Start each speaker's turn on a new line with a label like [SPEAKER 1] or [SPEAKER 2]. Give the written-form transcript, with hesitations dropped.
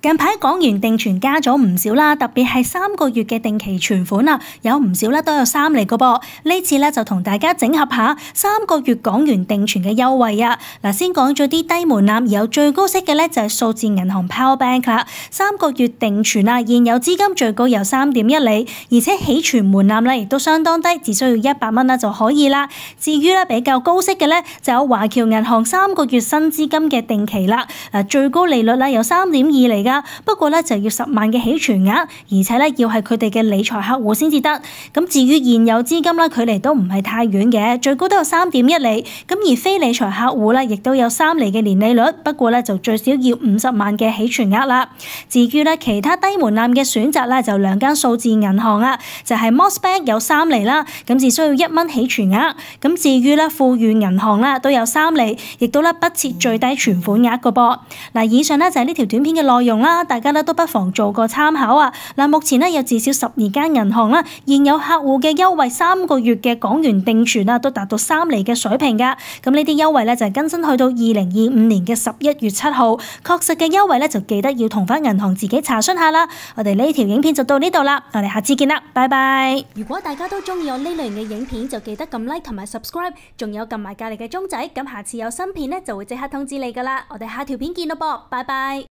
[SPEAKER 1] 近排港元定存加咗唔少啦，特別係3個月嘅定期存款啊，有唔少咧都有3厘嘅噃。呢次咧就同大家整合下3個月港元定存嘅優惠啊。嗱，先講咗啲低門檻而有最高息嘅咧就係數字銀行 Power Bank 啦。3個月定存啊，現有資金最高有3.1厘，而且起存門檻咧亦都相當低，只需要100蚊啦就可以啦。至於咧比較高息嘅咧，就有華僑銀行3個月新資金嘅定期啦。嗱，最高利率啦有3.2厘㗎。不過咧就要10萬嘅起存額，而且咧要係佢哋嘅理財客戶先至得。咁至於現有資金啦，距離都唔係太遠嘅，最高都有3.1厘。咁而非理財客戶咧，亦都有3厘嘅年利率，不過咧就最少要50萬嘅起存額啦。至於咧其他低門檻嘅選擇咧，就2間數字銀行啊，就係 Moss Bank 有3厘啦，咁只需要1蚊起存額。咁至於咧富裕銀行啦都有3厘，亦都咧不設最低存款額嘅噃。嗱，以上咧就係呢條短片嘅內容啦，大家咧都不妨做個參考啊！嗱，目前咧有至少12間銀行啦，現有客戶嘅優惠3個月嘅港元定存啊，都達到3厘嘅水平噶。咁呢啲優惠咧就係更新去到2025年嘅11月7號，確實嘅優惠咧就記得要同翻銀行自己查詢下啦。我哋呢條影片就到呢度啦，我哋下次見啦，拜拜！如果大家都中意我呢類型嘅影片，就記得撳 like 同埋 subscribe， 仲有撳埋隔離嘅鐘仔，咁下次有新片咧就會即刻通知你噶啦。我哋下條片見咯噃，拜拜！